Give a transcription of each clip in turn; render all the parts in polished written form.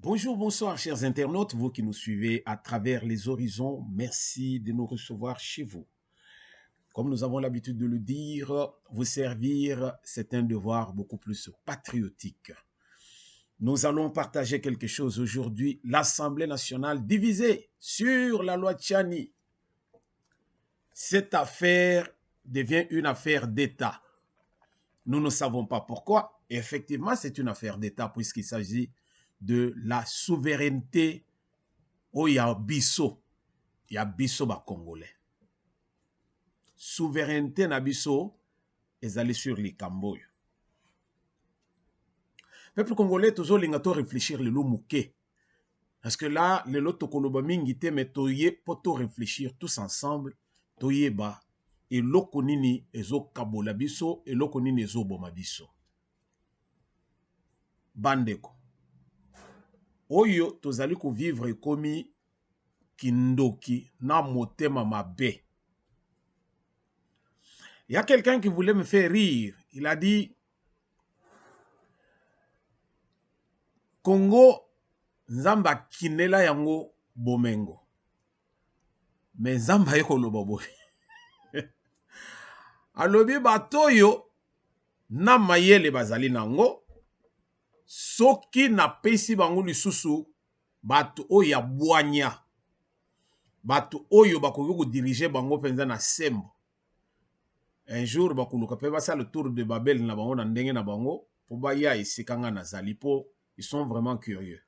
Bonjour, bonsoir, chers internautes, vous qui nous suivez à travers les horizons. Merci de nous recevoir chez vous. Comme nous avons l'habitude de le dire, vous servir, c'est un devoir beaucoup plus patriotique. Nous allons partager quelque chose aujourd'hui. L'Assemblée nationale divisée sur la loi Tchani. Cette affaire devient une affaire d'État. Nous ne savons pas pourquoi. Et effectivement, c'est une affaire d'État puisqu'il s'agit de la souveraineté. Oh, il y a biso Congolais. Souveraineté na biso ezali sur les Camboy. Peuple congolais toujours lingato réfléchir le muke. Parce que là, le loto koloba mingi te mais toye poto réfléchir tous ensemble, toye ba et loko nini ezo kabola biso et loko nini ezo boma biso. Bandeko. Oyo tozali ko vivre komi kindoki na motema mabe. Il y a quelqu'un qui voulait me faire rire. Il a dit Congo nzamba kinela yango bomengo. Mais nzamba ekoloba boy. Alobi batoyo na mayele bazali nango. Soki na pesi bango lisusu bato oyo ya bwanya. Bato oyo bakoki ko diriger bango penza na sembo. Un jour bakuluka pe basa le tour de Babel na bango na ndenge na bango po baya esikanga na zali po ils sont vraiment curieux.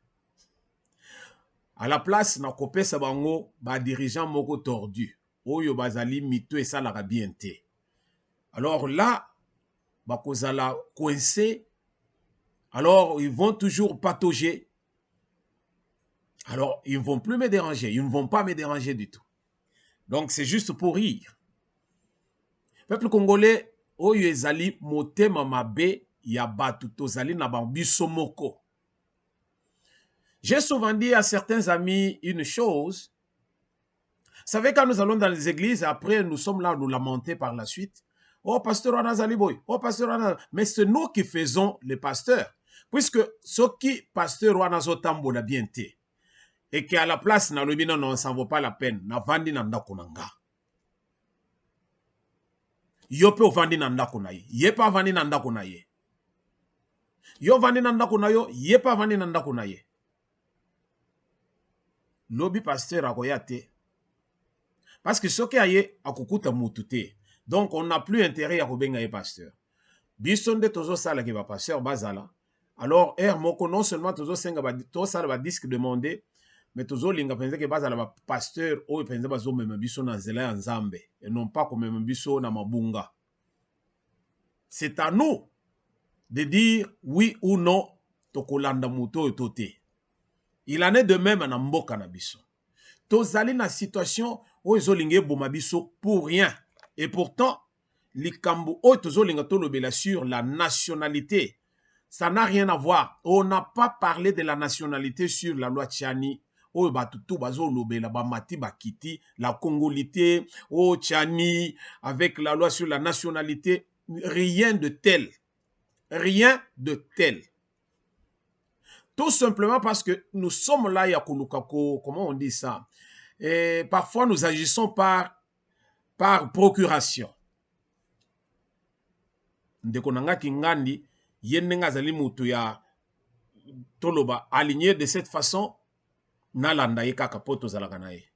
À la place na kopesa bango ba dirigeant moko tordu oyo bazali mito esalaka bien te. Alors là bakozala coincé. Alors ils vont toujours patauger. Alors ils ne vont plus me déranger, ils ne vont pas me déranger du tout. Donc c'est juste pour rire. Peuple congolais oyo ezali motema mabe ya batu tozali na biso moko. J'ai souvent dit à certains amis une chose. Vous savez, quand nous allons dans les églises, après nous sommes là à nous lamenter par la suite. Oh, pasteur Anazali boy. Oh, pasteur Anazali. Mais c'est nous qui faisons les pasteurs. Puisque ce qui pasteur Anazo Tambo la bien té. Et qu'à la place, na lobi non, ça ne vaut pas la peine. Na vandi na ndako nanga. Yo pe vandi na ndako na ye. Ye pa vandi na ndako na ye. Yo vandi na ndako na yo. Ye pa vandi na ndako na ye. Lobi pasteur akoyate. Parce que ce qui aye akukuta mutute. Donc on n'a plus intérêt à kobenga ye pasteur. Bisonde tozo sala ki ba pasteur bazala. Alors moko non seulement tozo senga ba to sala ba disque demandé, mais tozo linga penza ke bazala ba pasteur o penza bazo mema biso na zela ya nzambe et non pas comme mema biso na mabunga. C'est à nous de dire oui ou non tokolanda muto tote. Il en est de même na mboka na biso. Tozali na situation où ezolinge boma biso pour rien. Et pourtant, likambo o tozolinga tolobela sur la nationalité. Ça n'a rien à voir. On n'a pas parlé de la nationalité sur la loi Tchani. O batutu bazo lobela ba mati bakiti la congolité o Tchani avec la loi sur la nationalité, rien de tel. Rien de tel. Tout simplement parce que nous sommes là ya kulukako, comment on dit ça? Et parfois nous agissons par procuration. Ndeko nanga kingandi yenenga zali mutu ya toloba aligné de cette façon nalanda ye kaka poto zalaka na ye.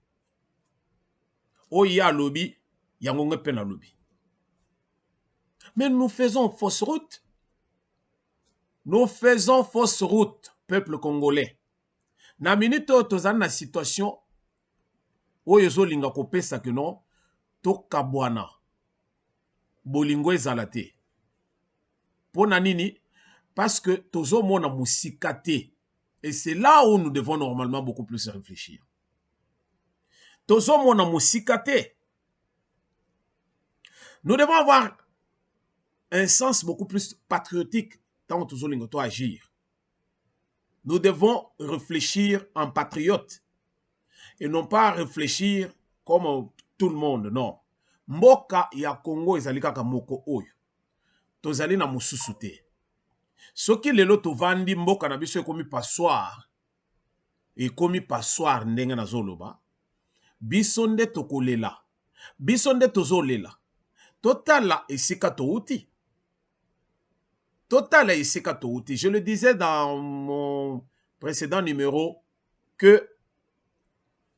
Oya lobi yango ngepe na lobi. Mais nous faisons fausse route. Nous faisons fausse route, peuple congolais. Na minute tozana na situation oyo zolinga kopesa que non to kabwana bolingo ezala te. Pona nini? Parce que tozo mona musika te. Et c'est là où nous devons normalement beaucoup plus réfléchir. Tozo mona musika te. Nous devons avoir un sens beaucoup plus patriotique tant tozo lingo to agir. Nous devons réfléchir en patriote et non pas réfléchir comme tout le monde, non. Mboka ya Congo ezali kaka moko oyo. Tozali na mususu te. Soki lelo tovandi mboka na biso ekomi passoire, ekomi passoire ndenge nazoloba biso nde tokolela biso nde tozolela totala esika touti totala esika touti. Je le disais dans mon précédent numéro que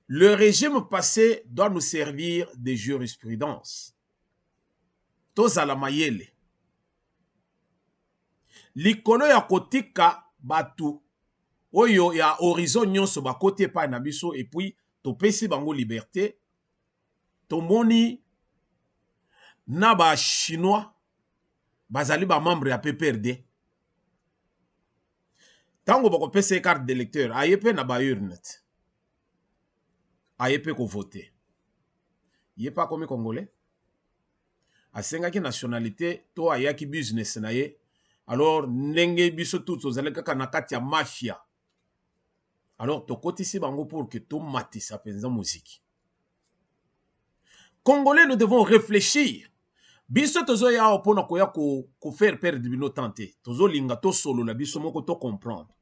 le régime passé doit nous servir de jurisprudence. Tozala mayele likolo ya kotika batu oyo ya horizon nyonso bakote pa na biso et puis topesi bango liberté tomoni na ba chinois bazali ba membre ya PPRD tango bako pesa carte d'électeur ayepe na ba urne ayepe ko voter yepa komi congolais asengaki nationalité to ayaki business na ye alors ndenge biso tout tozali kaka na kati ya mafia alors tokotisi bango pour que to matisa penza musique. Congolais, nous devons réfléchir. Biso tozo ya opona koya ko faire perdre bino tante. Tozo linga to solo la biso moko to comprendre.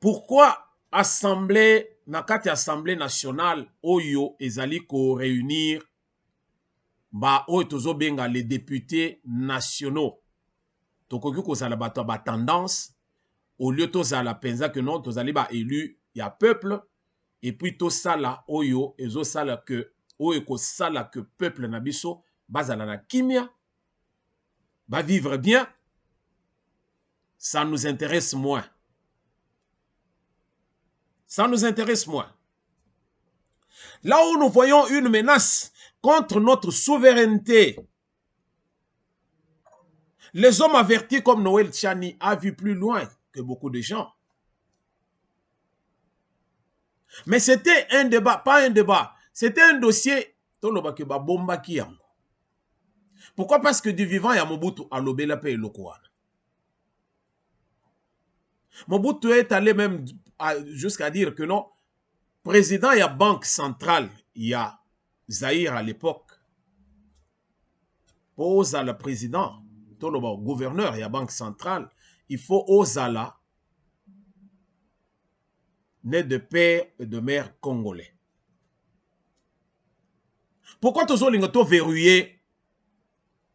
Pourquoi assemblée nakati assemblée nationale oyo ezali ko réunir ba oyo tozo benga les députés nationaux. Tokoki ko zala bato ba tendance au lieu to zala penza que non tozali ba élu ya peuple. Et puis tout ça là, oyo, ezo sala que, oyo ko sala que peuple na biso, bazala na kimia, va vivre bien, ça nous intéresse moins. Ça nous intéresse moins. Là où nous voyons une menace contre notre souveraineté, les hommes avertis comme Noël Tchani a vu plus loin que beaucoup de gens. Mais c'était un débat, pas un débat. C'était un dossier. Pourquoi? Parce que du vivant, il y a Mobutu à l'obéla paye le Kouana. Mobutu est allé même jusqu'à dire que non, président, il y a banque centrale, il y a Zaïre à l'époque. Pose à le président, tout le gouverneur, il y a banque centrale, il faut Ozala. Né de père et de mère congolais. Pourquoi toujours les gens verrouillé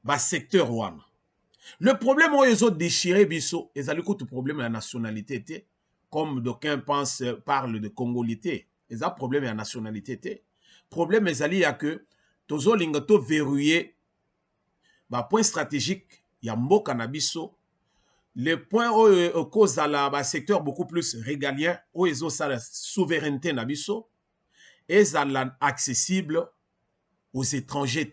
le secteur ouana? Le problème où ils ont déchiré biso, ils ont le problème de la nationalité, comme d'aucuns pensent, parlent de congolité. Ils ont problème de la nationalité. Problème ils ont que toujours les gens verrouillé le point stratégique, il y a mbo cannabiso. Le point où cause à la secteur beaucoup plus régalien, où ils ont sa souveraineté nabiso, et ça accessible aux étrangers.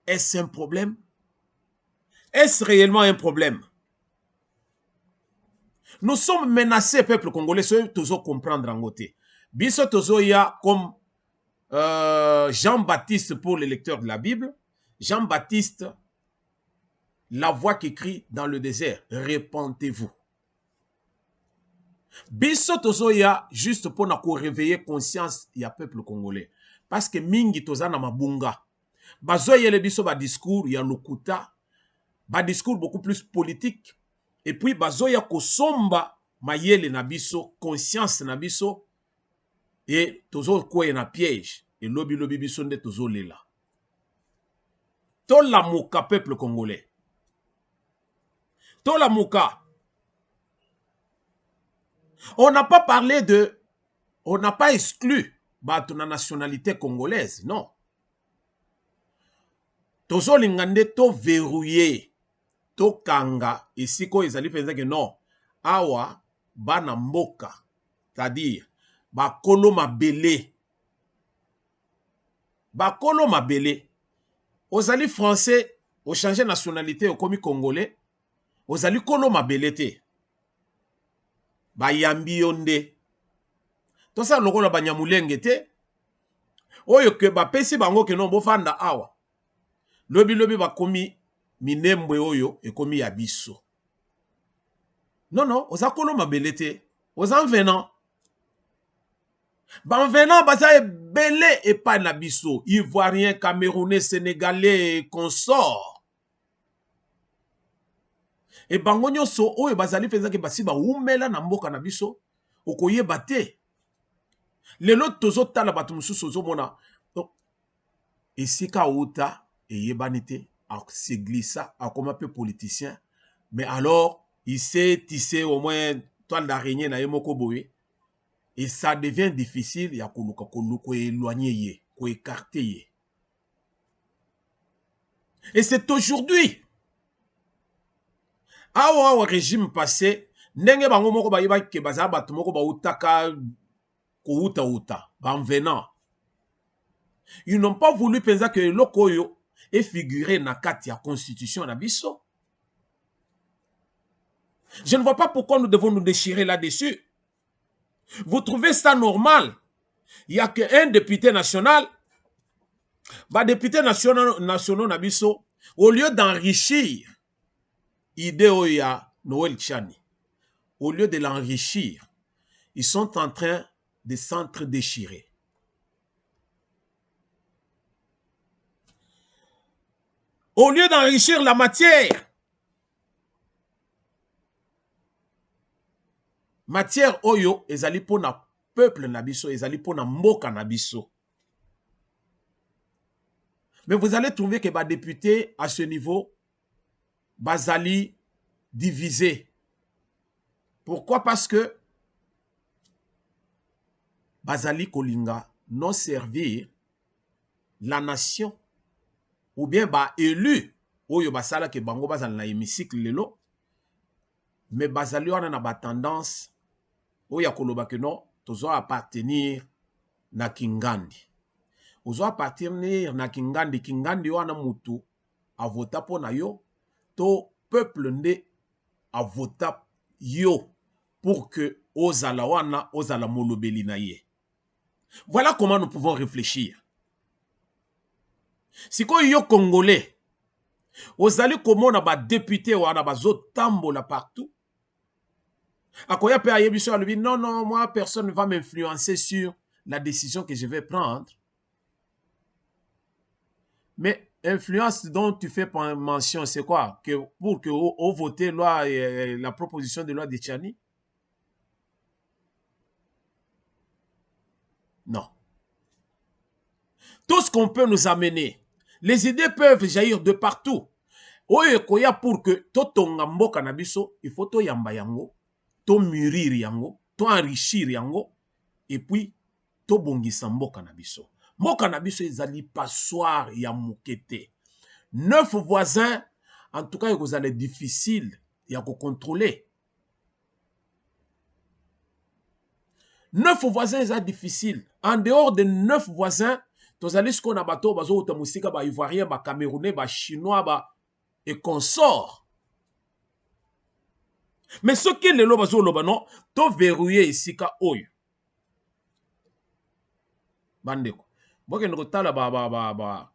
Est-ce un problème? Est-ce réellement un problème? Nous sommes menacés, peuple congolais, ce que toujours comprendre en côté. Biso tozo ya comme Jean-Baptiste pour les lecteurs de la Bible, Jean-Baptiste, la voix qui crie dans le désert, répentez-vous. Biso tozoya juste pour nous réveiller conscience ya peuple congolais. Parce que mingi toza na mabunga. Bazoye le biso ba discours ya lokuta, ba discours beaucoup plus politique. Et puis bazoya kosomba mayele na biso, conscience na biso. Et tozo kwe na piège. Et lobi biso nde tozo lela. To la moka peuple congolais. La Mouka. On n'a pas parlé de... On n'a pas exclu la nationalité congolaise, non. Tozo lingande to verrouillé. To kanga. Ici, ko izali penza que non. Awa, bana mboka. C'est-à-dire, ba kolo mabele. Ba kolo mabele. Ozali français, au changer nationalité, au komi congolais. Ozali kolo mabelete. Ba yambi yonde. Tosa lokola ba nyamulenge te. Oyo ke ba pesi bango ke non bofanda awa. Lobi ba komi minembwe oyo e komi yabiso. Non, oza kolo mabelete. Oza venant. Ba venant baza belé et pas na biso. Ivoirien, Camerounais, Sénégalais, consort. Et bango nyonso oyo bazali penza ke basi ba umela na mboka na biso okoyeba te. Lelo tozotala bato mosusu ozomona esika outa eyebani te, se glissa akoma peu politicien, mais alors il sait tisser au moins toile d'araignée na ye moko boye, et ça devient difficile ya koluka ko éloigner ye, ko écarter ye. Et c'est aujourd'hui awa régime passé ndenge bango moko bayeba ke bazala bato moko bautaka ko uta en venant. Ils n'ont pas voulu penser que l'okoyo est figuré na kati ya constitution na biso. Je ne vois pas pourquoi nous devons nous déchirer là-dessus. Vous trouvez ça normal? Il n'y a qu'un député national. Bah, député nationaux na biso, au lieu d'enrichir idée oya Noël Chani, au lieu de l'enrichir, ils sont en train de s'entre-déchirer. Au lieu d'enrichir la matière oyo ezali pona peuple na biso, ezali pona mboka na biso. Mais vous allez trouver que les députés à ce niveau bazali divisés. Pourquoi? Parce que bazali kolinga non servir la nation ou bien ba élu oyo basala ke bango bazali na hémicycle lelo, mais bazali wana na ba tendance oyo koloba que non tozo appartenir na Kingandi. Ozo appartenir na Kingandi, Kingandi wana mutu a vota po na yo, to peuple nde a vota yo pour que ozala wana ozala molobeli na ye. Voilà comment nous pouvons réfléchir. Si ko yo congolais ozali komona ba député wana bazo tambola partout, akoya pe ayebiso alobi non, moi personne ne va m'influencer sur la décision que je vais prendre. Mais influence dont tu fais mention, c'est quoi? Que pour que vous votez la proposition de loi de Tchani? Non. Tout ce qu'on peut nous amener, les idées peuvent jaillir de partout. Oye koya pour que to tonga mboka na biso, il faut to yamba yango, to mûrir yango, to enrichir yango, et puis to bongisa mboka na biso. Mboka na biso ezali passoire ya mokete. 9 voisins, en tout cas, vous allez difficile ya ko contrôler. 9 voisins c'est difficile. En dehors de 9 voisins, vous allez ce qu'on a bateau, bazo utamusika ba ivoirien, ba camerounais, ba chinois, ba et consorts. Mais ce qui est le bazo loba non, to verrouiller ici ka oyo. Bandeko. Boke ndotala ba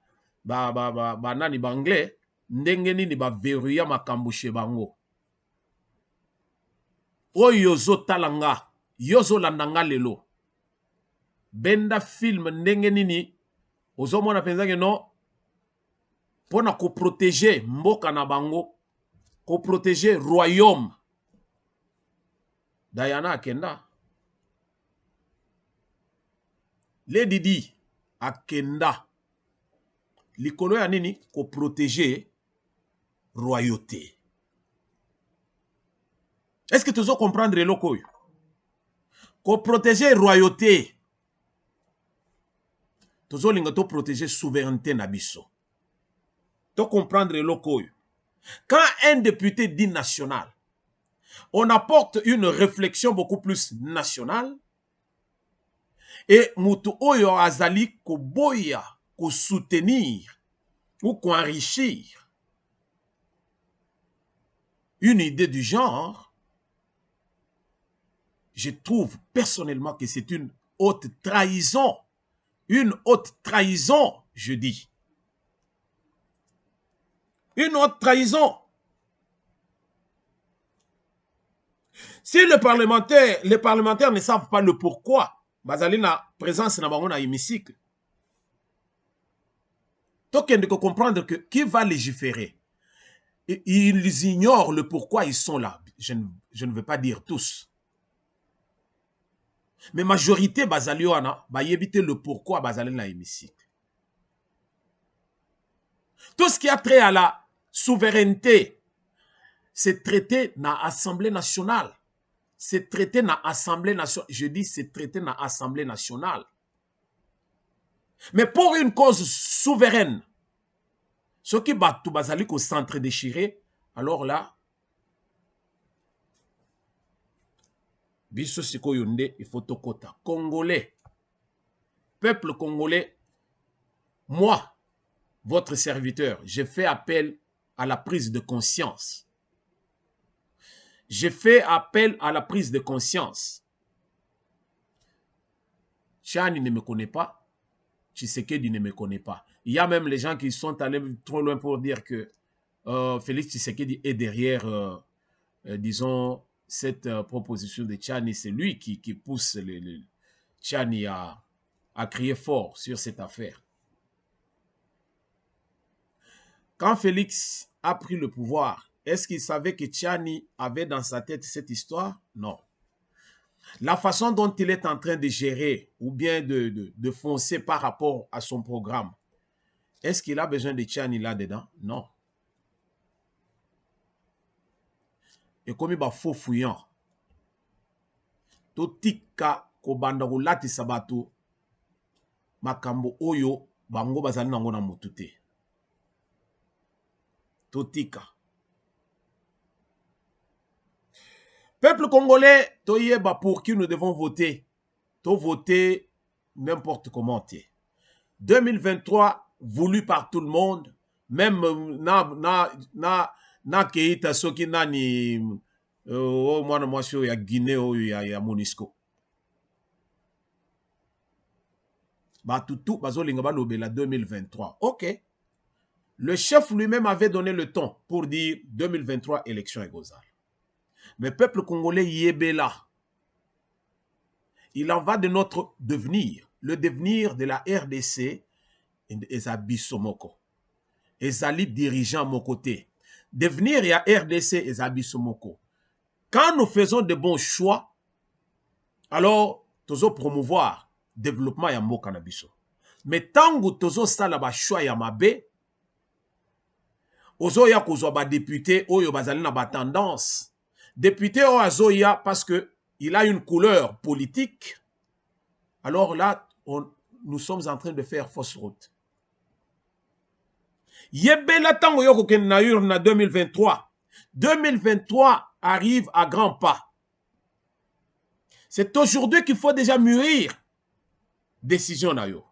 nani banglais ndenge nini ba verrouiller makambo chez bango. Oyo zo talanga, yozo landanga lelo. Benda film ndenge nini ozo mona penza ke non pona ko protéger mboka na bango, ko protéger royaume. Diana akenda. Lady Di akenda. Likolo ya nini ko protéger royauté. Est-ce que tu veux comprendre le loco? Ko protéger royauté. Tu veux protéger souveraineté na biso. Tu comprendre le loco? Quand un député dit national, on apporte une réflexion beaucoup plus nationale. Et mutu oyo azali ko boya, ko soutenir ou ko enrichir une idée du genre, je trouve personnellement que c'est une haute trahison. Une haute trahison, je dis. Une haute trahison. Si les parlementaires ne savent pas le pourquoi, bazali na présence na bango na hémicycle. Donc, il faut comprendre que qui va légiférer? ils ignorent le pourquoi ils sont là. Je ne veux pas dire tous. Mais majorité bazali wana ba yebite le pourquoi bazali na hémicycle. Tout ce qui a trait à la souveraineté, c'est traité dans l'Assemblée nationale. C'est traité dans l'Assemblée nationale. Je dis c'est traité dans l'Assemblée nationale. Mais pour une cause souveraine, ce qui bat tout bazali au centre déchiré, alors là, biso siko yonde, il faut tokota. Congolais, peuple congolais, moi, votre serviteur, je fais appel à la prise de conscience. Je fais appel à la prise de conscience. Tchani ne me connaît pas. Tshisekedi ne me connaît pas. Il y a même les gens qui sont allés trop loin pour dire que Félix Tshisekedi est derrière, disons, cette proposition de Tchani. C'est lui qui pousse Tchani à crier fort sur cette affaire. Quand Félix a pris le pouvoir, est-ce qu'il savait que Tchani avait dans sa tête cette histoire? Non. La façon dont il est en train de gérer ou bien de foncer par rapport à son programme, est-ce qu'il a besoin de Tchani là-dedans? Non. Et comme il va faux fouillant, totika kobanda kolati sabato makambo oyo bango bazali nango na mutute. Totika. Peuple congolais, toyeba pour qui nous devons voter. To voter n'importe comment. 2023 voulu par tout le monde, même na keita soki nani mwana mwasi ya Guinée ya Monisco. Batutu bazolinga balobela 2023. OK. Le chef lui-même avait donné le ton pour dire 2023 élection égozale. Mais peuple congolais yébela. Il en va de notre devenir. Le devenir de la RDC et Abissomoko. Et Zali dirigeant mon côté. Devenir ya RDC et Abissomoko. Quand nous faisons de bons choix, alors tozo promouvoir développement ya mo cannabis. Mais tant que tozo sala ba choix ya mabe, ozo ya kozwa ba député oyo bazali na ba tendance. Député o azoya parce que il a une couleur politique. Alors là, nous sommes en train de faire fausse route. Yebela tango yoko ken na yur na 2023. 2023 arrive à grands pas. C'est aujourd'hui qu'il faut déjà mûrir décision na yo.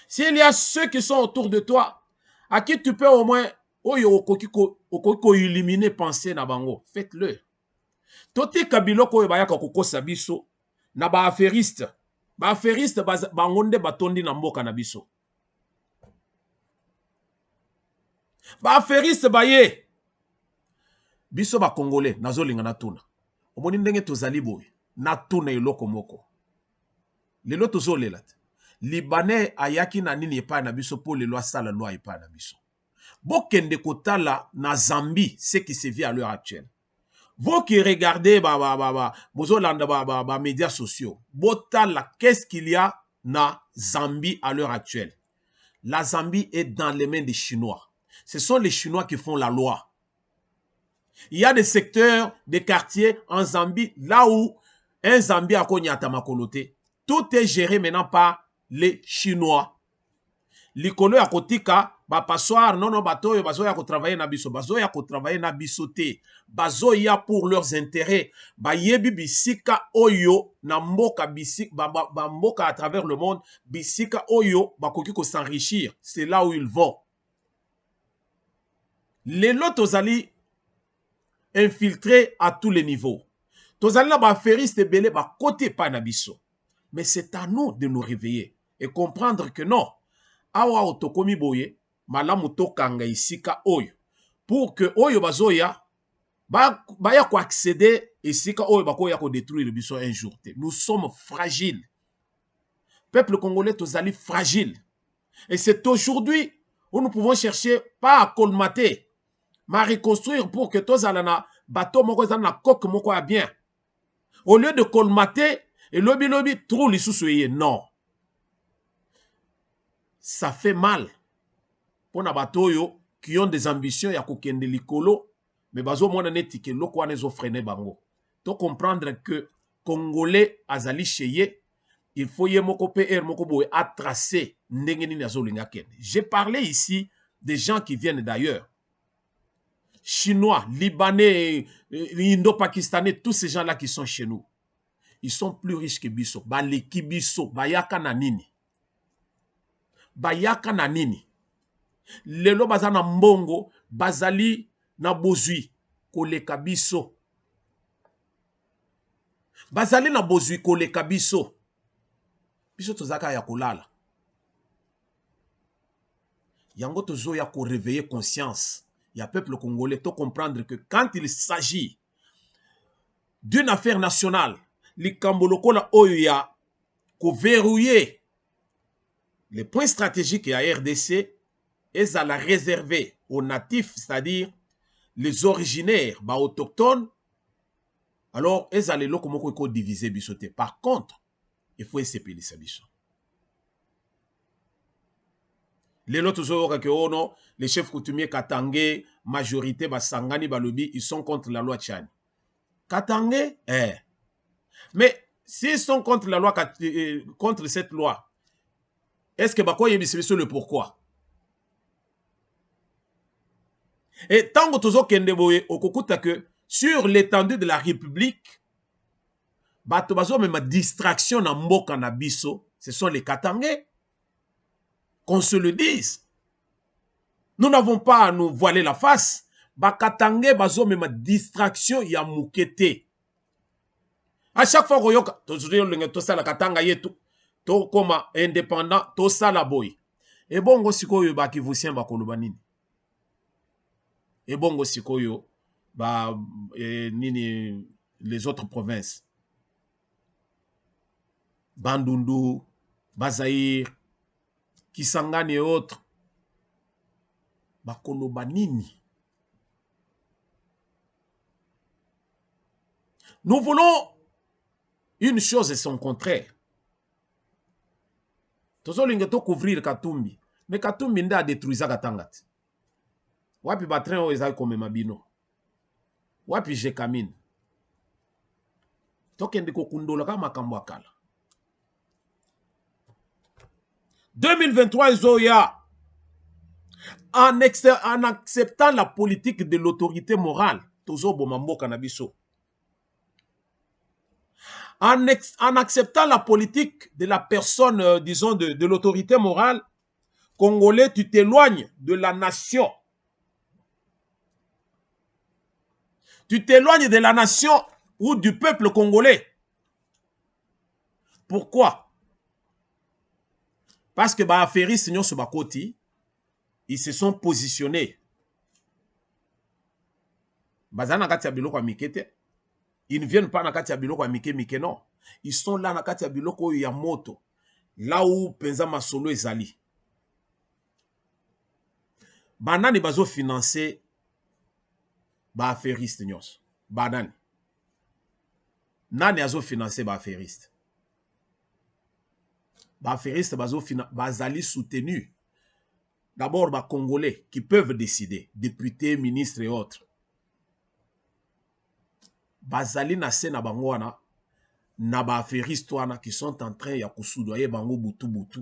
S'il y a ceux qui sont autour de toi, à qui tu peux au moins okoko éliminer penser na bango, faites-le. Toti kabiloko bayaka kokosa biso na ba affairiste. Ba affairiste bangonde batondi na mboka na biso. Ba affairiste baye. Biso ba congolais nazolinga na tuna. Omoni ndenge tozali boy na tuna eloko moko. Lelo tozolela. Libanais ayaki na nini epa na biso po lelo asala loi epa na biso. Bokende kotala na Zambie ce qui se vit à l'heure actuelle. Vous qui regardez les médias sociaux, qu'est-ce qu'il y a na Zambie à l'heure actuelle? La Zambie est dans les mains des Chinois. Ce sont les Chinois qui font la loi. Il y a des secteurs, des quartiers en Zambie, là où un Zambie a connu à Tamakolote. Tout est géré maintenant par les Chinois. Likolo ya kotika ba passoir non batoyo bazoya ko travailler na biso bazoya ko travailler na bisoté bazoya pour leurs intérêts ba yebi bisika oyo na mboka bisika ba mboka à travers le monde bisika oyo bakoki ko s'enrichir, c'est là où ils vont. Les lots tozali infiltrés à tous les niveaux. Tozali na ba affairiste belé ba côté pa na biso. Mais c'est à nous de nous réveiller et comprendre que non. Awa otokomi boye malamu tokanga isika oyo pour que oyo bazoya baya ko accéder isika oyo bakoya ko détruire biso un jour. Nous sommes fragiles. Peuple congolais tozali fragile. Et c'est aujourd'hui où nous pouvons chercher pas à colmater ma reconstruire pour que tozala na bateau moko eza na coque moko ya bien. Au lieu de colmater et lobi lobi trou lisusu eye. Non. Ça fait mal pour na bateau yo qui ont des ambitions ya kokende likolo mais bazo mona neti ke loko wana ezo freiner bango. To comprendre que Congolais azali cheye, il faut ye moko PR moko boye a tracé ndenge nini azolinga kende. J'ai parlé ici des gens qui viennent d'ailleurs. Chinois, Libanais, Indo-Pakistanais, tous ces gens-là qui sont chez nous. Ils sont plus riches que biso. Baleki biso, bayaka na nini. Bayaka na nini. Lelo baza na mbongo, bazali na bozui koleka biso. Bazali na bozui koleka biso. Biso tozaka ya kolala. Yango tozo ya ko réveiller conscience. Il y a peuple congolais to comprendre que quand il s'agit d'une affaire nationale, li kamboloko la oyo ya ko verrouiller les points stratégiques à RDC, ils à la réserver aux natifs, c'est-à-dire les originaires, bah, autochtones, alors ils allaient le diviser bisoté. Par contre, il faut essayer de biso. Les autres que oh non, les chefs coutumiers Katangé, majorité Basangani Balobi, ils sont contre la loi Tchani. Katangé, mais s'ils sont contre la loi, contre cette loi, est-ce que Bakoye Bisebiso le pourquoi? Et tant que tozo kendeboye okokuta que sur l'étendue de la République, bato bazo même distraction na mboka na biso, ce sont les Katangais. Qu'on se le dise. Nous n'avons pas à nous voiler la face. Ba Katangais bazo même distraction ya mukete. À chaque fois qu'on yoka, to sala Katanga yetu, to koma indépendant, to sala boy. Et bongo sikoyo ba kivusien ba koloba nini. Et bongo sikoyo ba nini les autres provinces. Bandundu, Bazaïr, Kisangani et autres. Ba koloba nini. Nous voulons une chose et son contraire. Tozo lingeto couvrir Katumbi. Mais Katumbi nda détruisa Katangati. Wapi batren o ezali comme mabino. Wapi jekamine. Tokende ko kundola ka makambo akala. 2023 Zoya. En acceptant la politique de l'autorité morale. Tozo bomambo kanabiso. En acceptant la politique de la personne, disons, de l'autorité morale, Congolais, tu t'éloignes de la nation. Tu t'éloignes de la nation ou du peuple congolais. Pourquoi? Parce que bah, Ferry, Seigneur Sobakoti, ils se sont positionnés. Bazana katia biloko a mikete. Ils ne viennent pas na katia biloko a mike non. Ils sont là na katia biloko ya moto. Là où penza masolo ezali. Banani bazo financer ba affairiste nyos. Banani. Nani azo financer ba affairiste. Ba affairiste bazali soutenu. D'abord ba Congolais qui peuvent décider, députés, ministres et autres. Bazali na se na bango wana na ba affairiste wana qui sont en train ya kusoudoyer bango butu butu.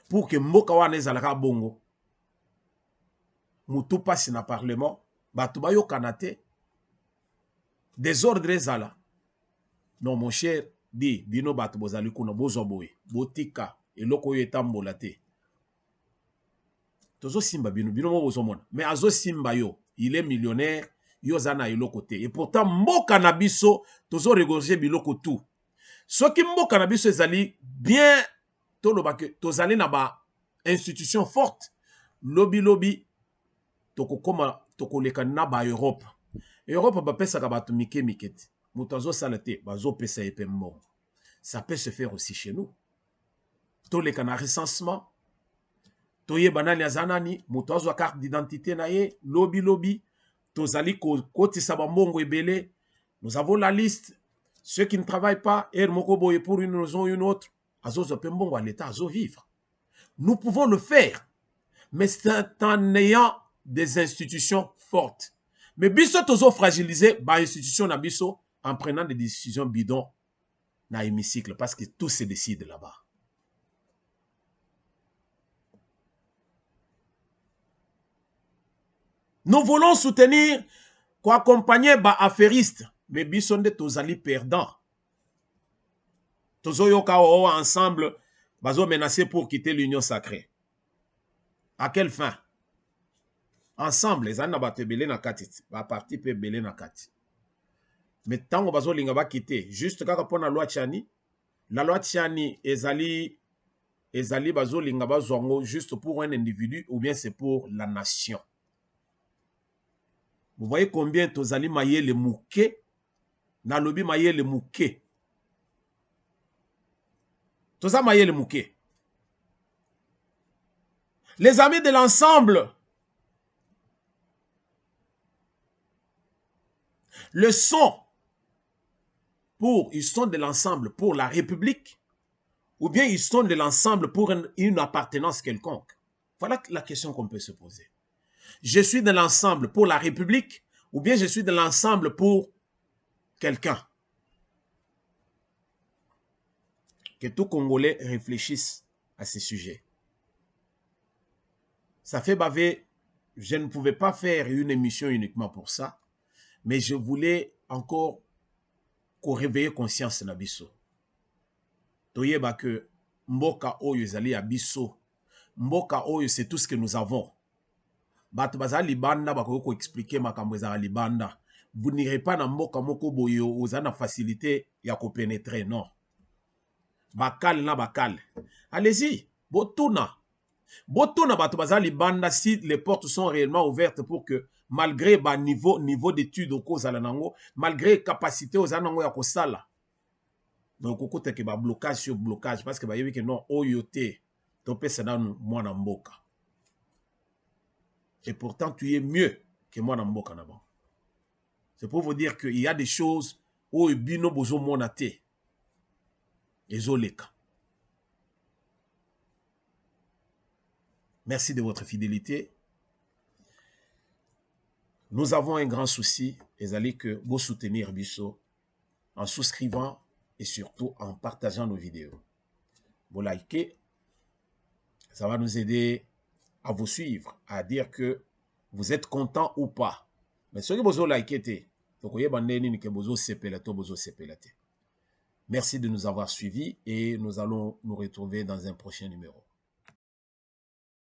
Pour que mboka wana ezalaka bongo. Mutu passe na parlement, batu ba yo kanate. Désordre ezala. Non mon cher, dit bino batu bozali kuna bozo boye, botika eloko yo etambola te. Tozo simba bino mo bozo mona. Mais azo simba yo, il est millionnaire. Yozana eloko te. Et pourtant mboka na biso tozo regorger biloko tout. Soki mboka na biso ezali bien toloba ke tozali na ba institution forte. Lobi tokokoma tokoleka na ba Europe. Europe ba pesa ka batu mike mikete. Mutazo salate bazo pesa epe mbongo. Ça peut se faire aussi chez nous. Toleka na recensement. toye banani azanani moto azwa carte d'identité na ye lobi lobi tozali kotisa bambongo ebele. Nous avons la liste. Ceux qui ne travaillent pas, pour une raison ou une autre, à l'État, à vivre. Nous pouvons le faire, mais c'est en ayant des institutions fortes. Mais biso tozo fragiliser ba institution na biso en prenant des décisions bidons dans l'hémicycle parce que tout se décide là-bas. Nous voulons soutenir, accompagner ba affairistes. Mais bisonde tozali perdant. Tozo yoka ensemble, bazo menacé pour quitter l'union sacrée. À quelle fin? Ensemble, les anna bate belé na katit, ba parti pe belé na kati. Mais tango bazo linga ba quitter, juste kaka pona loi Tchani, la loi Tchani ezali bazo linga ba zongo juste pour un individu ou bien c'est pour la nation. Vous voyez combien tozali maye le mouké? Na lobi maye le mouké. Tout ça maye le mouké. Les amis de l'ensemble. Ils sont de l'ensemble pour la République ou bien ils sont de l'ensemble pour une appartenance quelconque. Voilà la question qu'on peut se poser. Je suis de l'ensemble pour la République ou bien je suis de l'ensemble pour quelqu'un. Que tout Congolais réfléchisse à ce sujet. Ça fait baver, je ne pouvais pas faire une émission uniquement pour ça, mais je voulais encore qu'on réveille conscience na biso. Toyeba que mboka oyo ezali ya biso, mboka oyo c'est tout ce que nous avons. Bato baza libanda bako ko expliquer makambo ezala libanda. Vous n'irez pas na mboka moko boyo ozana facilité ya ko pénétrer, non. Bakal na bakal. Allez-y, botuna. Botuna bato baza libanda si les portes sont réellement ouvertes pour que malgré ba niveau d'études au cause nango, malgré capacité aux anango ya kosala. Donc kokote ke ba blocage sur blocage parce que ba yebi que non oyote to pesa nanu mwana mboka. Et pourtant tu es mieux que mwana mboka na bon. C'est pour vous dire qu'il y a des choses où bino bozo monate. Ezoleka. Merci de votre fidélité. Nous avons un grand souci, ezali que vous soutenir biso en souscrivant et surtout en partageant nos vidéos. Vous likez, ça va nous aider à vous suivre, à dire que vous êtes content ou pas. Mais ce que vous likez, merci de nous avoir suivis et nous allons nous retrouver dans un prochain numéro.